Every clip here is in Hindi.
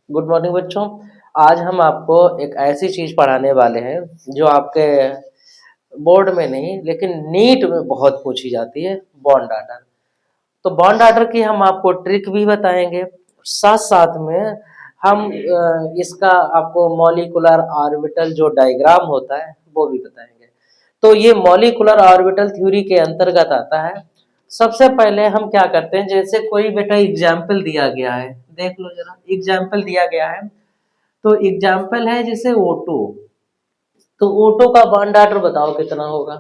गुड मॉर्निंग बच्चों। आज हम आपको एक ऐसी चीज़ पढ़ाने वाले हैं जो आपके बोर्ड में नहीं लेकिन नीट में बहुत पूछी जाती है, बॉन्ड आर्डर। तो बॉन्ड आर्डर की हम आपको ट्रिक भी बताएंगे, साथ साथ में हम इसका आपको मॉलिक्यूलर ऑर्बिटल जो डायग्राम होता है वो भी बताएंगे। तो ये मॉलिक्यूलर ऑर्बिटल थ्योरी के अंतर्गत आता है। सबसे पहले हम क्या करते हैं, जैसे कोई बेटा एग्जाम्पल दिया गया है, देख लो जरा एग्जाम्पल दिया गया है। तो एग्जाम्पल है जैसे O2। तो O2 का बॉन्ड ऑर्डर बताओ कितना होगा।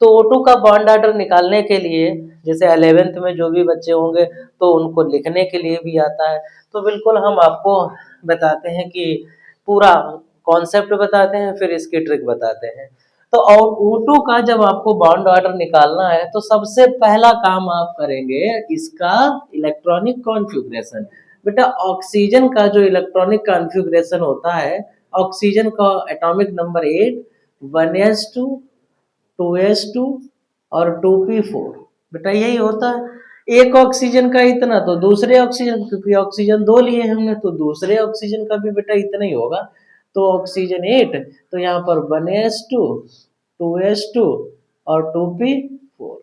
तो O2 का बॉन्ड ऑर्डर निकालने के लिए, जैसे 11th में जो भी बच्चे होंगे तो उनको लिखने के लिए भी आता है, तो बिल्कुल हम आपको बताते हैं कि पूरा कॉन्सेप्ट बताते हैं, फिर इसकी ट्रिक बताते हैं। तो O2 का जब आपको बॉन्ड ऑर्डर निकालना है तो सबसे पहला काम आप करेंगे इसका इलेक्ट्रॉनिक कॉन्फ़िगरेशन। बेटा ऑक्सीजन का जो इलेक्ट्रॉनिक कॉन्फ़िगरेशन होता है, ऑक्सीजन का एटॉमिक नंबर 8, 1s2, 2s2 और 2p4। बेटा यही होता है। एक ऑक्सीजन का इतना तो दूसरे ऑक्सीजन, क्योंकि ऑक्सीजन दो लिए हमने तो दूसरे ऑक्सीजन का भी बेटा इतना ही होगा। तो ऑक्सीजन 8, तो यहाँ पर 1s2, 2s2 और 2p4।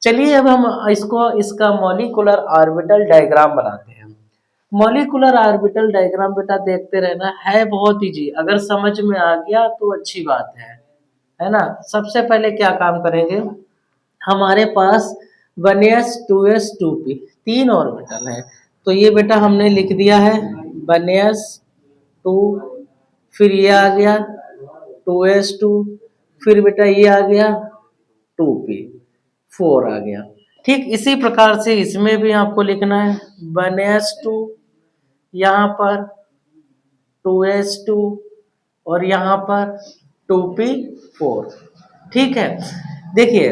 चलिए अब हम इसको इसका मॉलिक्यूलर ऑर्बिटल डायग्राम बनाते हैं। मॉलिक्यूलर ऑर्बिटल डायग्राम बेटा देखते रहना है, बहुत इजी। अगर समझ में आ गया तो अच्छी बात है ना। सबसे पहले क्या काम करेंगे, हमारे पास 1s 2s 2p तीन ऑर्बिटल है। तो ये बेटा हमने लिख दिया है 1s 2, फिर ये आ गया 2s2, फिर बेटा ये आ गया 2p 4 आ गया। ठीक इसी प्रकार से इसमें भी आपको लिखना है 1s2, यहाँ पर 2s2 और यहाँ पर 2p4। ठीक है, देखिए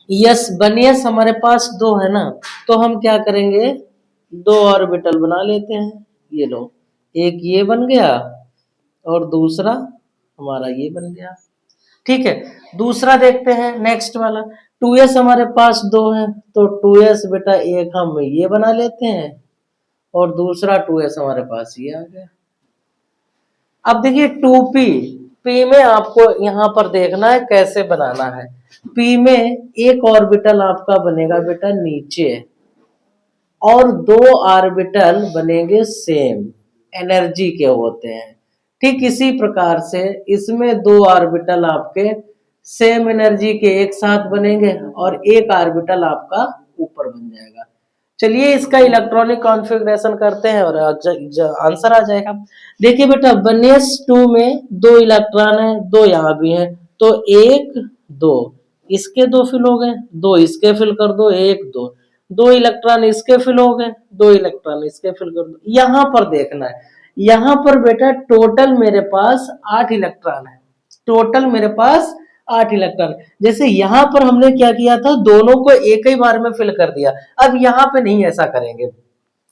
यस 1s हमारे पास दो है ना, तो हम क्या करेंगे, दो ऑर्बिटल बना लेते हैं। ये लो, एक ये बन गया और दूसरा हमारा ये बन गया। ठीक है, दूसरा देखते हैं नेक्स्ट वाला। 2s हमारे पास दो है, तो 2s बेटा एक हम ये बना लेते हैं और दूसरा 2s हमारे पास ये आ गया। अब देखिए 2p, p में आपको यहाँ पर देखना है कैसे बनाना है। p में एक ऑर्बिटल आपका बनेगा बेटा नीचे और दो ऑर्बिटल बनेंगे सेम एनर्जी के होते हैं। ठीक इसी प्रकार से इसमें दो ऑर्बिटल आपके सेम एनर्जी के एक साथ बनेंगे और एक ऑर्बिटल आपका ऊपर बन जाएगा। चलिए इसका इलेक्ट्रॉनिक कॉन्फ़िगरेशन करते हैं और आंसर आ जाएगा। देखिए बेटा 1s2 में दो इलेक्ट्रॉन है, दो यहाँ भी हैं, तो एक दो इसके दो फिल हो गए, दो इसके फिल कर दो, एक दो, दो इलेक्ट्रॉन इसके फिल हो गए, दो इलेक्ट्रॉन इसके फिल कर दो। यहाँ पर देखना है, यहाँ पर बेटा टोटल मेरे पास 8 इलेक्ट्रॉन है, टोटल मेरे पास 8 इलेक्ट्रॉन। जैसे यहाँ पर हमने क्या किया था, दोनों को एक ही बार में फिल कर दिया। अब यहाँ पे नहीं ऐसा करेंगे,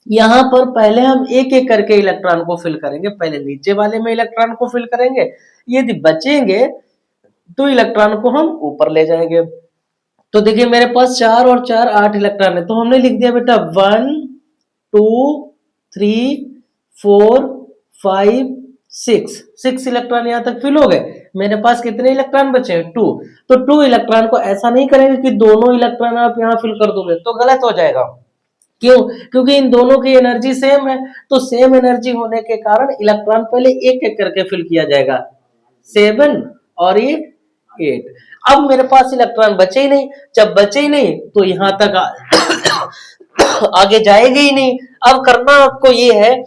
यहाँ पर पहले हम एक एक करके इलेक्ट्रॉन को फिल करेंगे। पहले नीचे वाले में इलेक्ट्रॉन को फिल करेंगे, यदि बचेंगे तो इलेक्ट्रॉन को हम ऊपर ले जाएंगे। तो देखिए मेरे पास 4 और 4 8 इलेक्ट्रॉन है, तो हमने लिख दिया बेटा 1 2 3 4 5 6, 6 इलेक्ट्रॉन यहाँ तक फिल हो गए। मेरे पास कितने इलेक्ट्रॉन बचे हैं, 2। तो 2 इलेक्ट्रॉन को ऐसा नहीं करेंगे कि दोनों इलेक्ट्रॉन आप यहाँ फिल कर दोगे, तो गलत हो जाएगा। क्यों, क्योंकि इन दोनों की एनर्जी सेम है, तो सेम एनर्जी होने के कारण इलेक्ट्रॉन पहले एक एक करके फिल किया जाएगा, 7 और ये 8। अब मेरे पास इलेक्ट्रॉन बचे ही नहीं, जब बचे ही नहीं तो यहां तक आगे जाएगा ही नहीं। अब करना आपको ये है,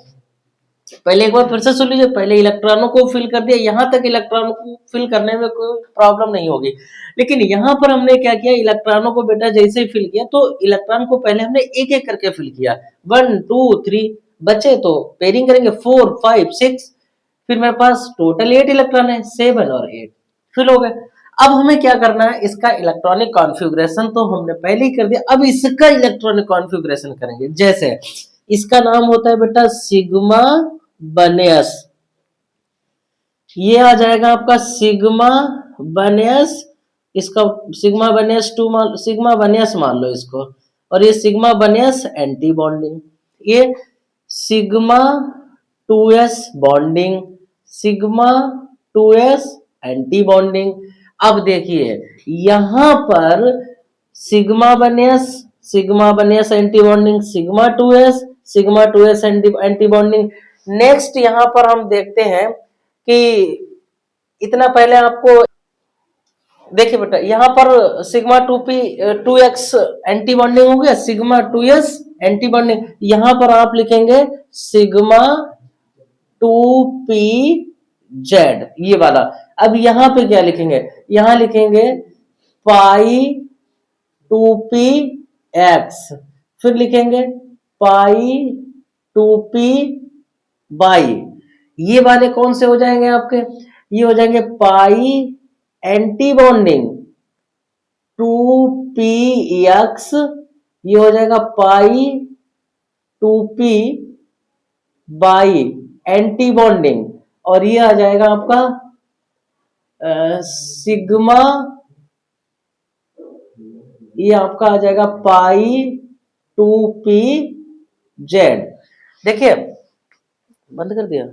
पहले एक बार फिर से सुन लीजिए, पहले इलेक्ट्रॉनों को फिल कर दिया, यहां तक इलेक्ट्रॉनों को फिल करने में कोई प्रॉब्लम नहीं होगी। लेकिन यहां पर हमने क्या किया, इलेक्ट्रॉनों को बेटा जैसे ही फिल किया तो इलेक्ट्रॉन को पहले हमने एक एक करके फिल किया, 1 2 3, बचे तो पेयरिंग करेंगे 4 5 6, फिर मेरे पास टोटल 8 इलेक्ट्रॉन है, 7 और 8 फिल हो गए। अब हमें क्या करना है, इसका इलेक्ट्रॉनिक कॉन्फ़िगरेशन तो हमने पहले ही कर दिया, अब इसका इलेक्ट्रॉनिक कॉन्फ़िगरेशन करेंगे। जैसे इसका नाम होता है बेटा सिग्मा बनेस, ये आ जाएगा आपका सिग्मा बनेस, इसका सिग्मा बनेस 2 मान, सिग्मा बनेस मान लो इसको, और ये सिग्मा बनेस एंटी बॉन्डिंग, ये sigma 2s bonding, sigma 2s anti bonding. अब देखिए यहां पर sigma 1s anti bonding, sigma 2s anti bonding. Next यहां पर हम देखते हैं कि इतना पहले आपको देखिए बेटा, यहां पर सिग्मा 2x एंटी बॉन्डिंग हो गया, सिग्मा 2s एंटी बॉन्डिंग। यहां पर आप लिखेंगे सिग्मा 2pz, ये वाला। अब यहां पे क्या लिखेंगे, यहां लिखेंगे पाई 2px, फिर लिखेंगे पाई 2p बाई, ये वाले कौन से हो जाएंगे आपके, ये हो जाएंगे पाई एंटी बॉन्डिंग 2px, ये हो जाएगा पाई 2p बाई एंटी बॉन्डिंग, और ये आ जाएगा आपका सिग्मा, ये आपका आ जाएगा पाई 2pz। देखिए बंद कर दिया,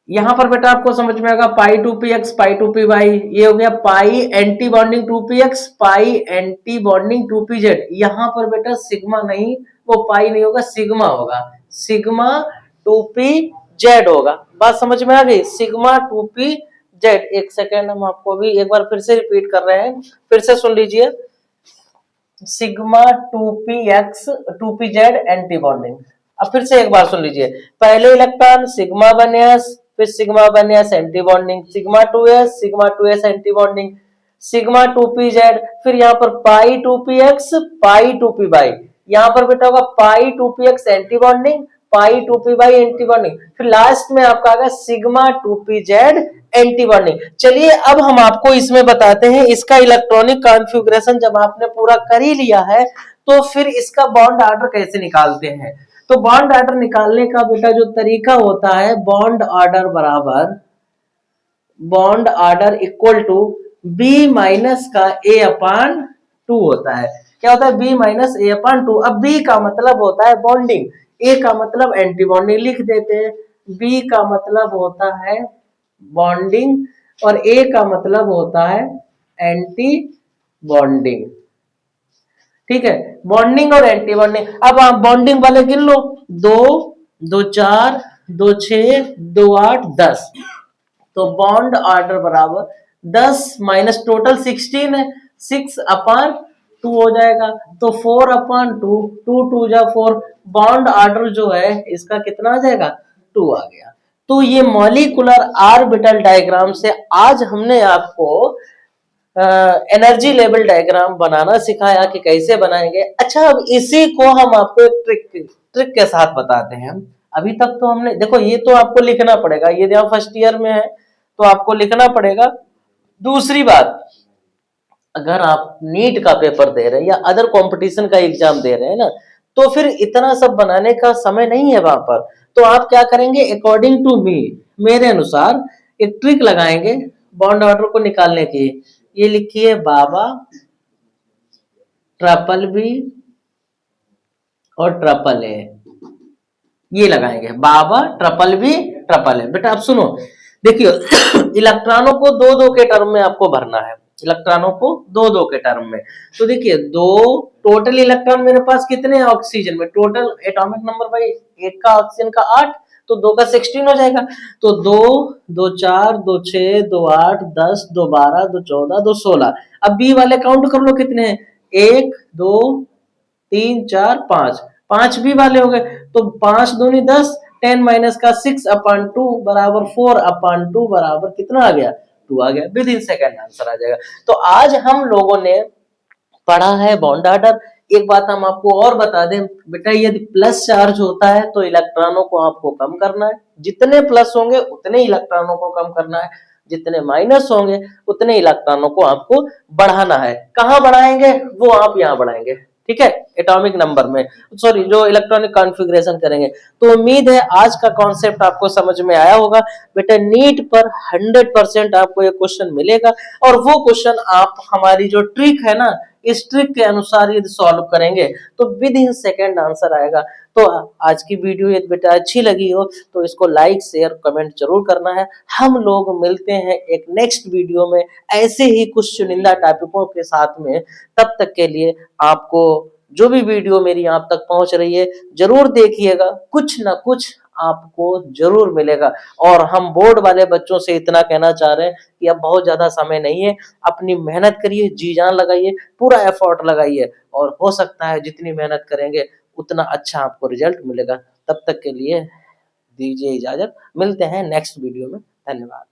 यहां पर बेटा आपको समझ में आएगा पाई 2px पाई 2py, ये हो गया पाई एंटी बॉन्डिंग 2px पाई एंटी बॉन्डिंग 2pz। यहां पर बेटा सिग्मा नहीं, वो पाई नहीं होगा, सिग्मा होगा, सिग्मा 2pz होगा। बात समझ में आ गई, सिग्मा 2pz। एक सेकेंड, हम आपको भी एक बार फिर से रिपीट कर रहे हैं, फिर से सुन लीजिए, sigma 2px 2pz anti bonding. अब फिर से एक बार सुन लीजिए, पहले इलेक्ट्रॉन सिग्मा 1s, फिर sigma 1s anti bonding, sigma 2s anti bonding, sigma 2pz, फिर यहाँ पर पाई 2px पाई 2py, यहाँ पर बेटा होगा पाई 2px एंटी बॉन्डिंग पाई 2py एंटी बॉन्डिंग, फिर लास्ट में आपका आ गया सिग्मा 2pz एंटी बॉन्डिंग। चलिए अब हम आपको इसमें बताते हैं इसका इलेक्ट्रॉनिक कॉन्फ़िगरेशन। जब आपने पूरा कर ही लिया है तो फिर इसका बॉन्ड ऑर्डर कैसे निकालते हैं। तो बॉन्ड ऑर्डर निकालने का बेटा जो तरीका होता है, बॉन्ड ऑर्डर बराबर bond order equal to B minus का ए अपान 2 होता है। क्या होता है, बी माइनस ए अपान 2। अब बी का मतलब होता है बॉन्डिंग, ए का मतलब एंटी बॉन्डिंग, लिख देते हैं बी का मतलब होता है बॉन्डिंग और ए का मतलब होता है एंटी बॉन्डिंग। ठीक है, बॉन्डिंग और एंटी बॉन्डिंग। अब आप बॉन्डिंग वाले गिन लो, 2 2 4 2 6 2 8 10। तो बॉन्ड ऑर्डर बराबर 10 माइनस टोटल 16 है, 6 अपान 2 हो जाएगा, तो 4 अपान 2, 2 2 जा 4, बॉन्ड ऑर्डर जो है इसका कितना आ जाएगा, 2 आ गया। तो ये मॉलिक्यूलर ऑर्बिटल डायग्राम से आज हमने आपको एनर्जी लेवल डायग्राम बनाना सिखाया कि कैसे बनाएंगे। अच्छा, अब इसी को हम आपको एक ट्रिक के साथ बताते हैं। अभी तक तो हमने देखो, ये तो आपको लिखना पड़ेगा, ये यहाँ फर्स्ट ईयर में है तो आपको लिखना पड़ेगा। दूसरी बात, अगर आप नीट का पेपर दे रहे हैं या अदर कंपटीशन का एग्जाम दे रहे हैं ना, तो फिर इतना सब बनाने का समय नहीं है वहां पर। तो आप क्या करेंगे, अकॉर्डिंग टू मी, मेरे अनुसार एक ट्रिक लगाएंगे बॉन्ड ऑर्डर को निकालने की। ये लिखिए बाबा ट्रिपल बी और ट्रिपल ए, ये लगाएंगे बाबा ट्रिपल बी ट्रिपल ए। बेटा आप सुनो, देखिए इलेक्ट्रॉनों को दो दो के टर्म में आपको भरना है, इलेक्ट्रॉनों को दो दो के टर्म में। तो देखिए दो टोटल इलेक्ट्रॉन मेरे पास कितने हैं ऑक्सीजन में, टोटल एटॉमिक नंबर भाई एक का ऑक्सीजन का 8, तो 2 का 16 हो जाएगा। तो 2 2 4 2 6 2 8 10 2 12 2 14 2 16। अब बी वाले काउंट कर लो कितने हैं, 1 2 3 4 5, 5 बी वाले हो गए। तो 5 दूनी 10, 10 माइनस का 6 अपान 2 बराबर 4 अपान 2 बराबर कितना आ गया, 2 आ गया। विद इन सेकेंड आंसर आ जाएगा। तो आज हम लोगों ने पढ़ा है बॉन्ड ऑर्डर। एक बात हम आपको और बता दें बेटा, यदि प्लस चार्ज होता है तो इलेक्ट्रॉनों को आपको कम करना है, जितने प्लस होंगे उतने इलेक्ट्रॉनों को कम करना है, जितने माइनस होंगे उतने इलेक्ट्रॉनों को आपको बढ़ाना है। कहाँ बढ़ाएंगे वो आप यहाँ बढ़ाएंगे, ठीक है, एटॉमिक नंबर में, सॉरी जो इलेक्ट्रॉनिक कॉन्फ़िगरेशन करेंगे। तो उम्मीद है आज का कॉन्सेप्ट आपको समझ में आया होगा। बेटा नीट पर 100% आपको ये क्वेश्चन मिलेगा, और वो क्वेश्चन आप हमारी जो ट्रिक है ना, इस ट्रिक के अनुसार यदि सॉल्व करेंगे तो विद इन सेकंड आंसर आएगा। तो आज की वीडियो यदि बेटा अच्छी लगी हो तो इसको लाइक शेयर कमेंट जरूर करना है। हम लोग मिलते हैं एक नेक्स्ट वीडियो में ऐसे ही कुछ चुनिंदा टॉपिकों के साथ में। तब तक के लिए आपको जो भी वीडियो मेरी आप तक पहुंच रही है जरूर देखिएगा, कुछ ना कुछ आपको जरूर मिलेगा। और हम बोर्ड वाले बच्चों से इतना कहना चाह रहे हैं कि अब बहुत ज्यादा समय नहीं है, अपनी मेहनत करिए, जी जान लगाइए, पूरा एफर्ट लगाइए और हो सकता है जितनी मेहनत करेंगे उतना अच्छा आपको रिजल्ट मिलेगा। तब तक के लिए दीजिए इजाजत, मिलते हैं नेक्स्ट वीडियो में। धन्यवाद।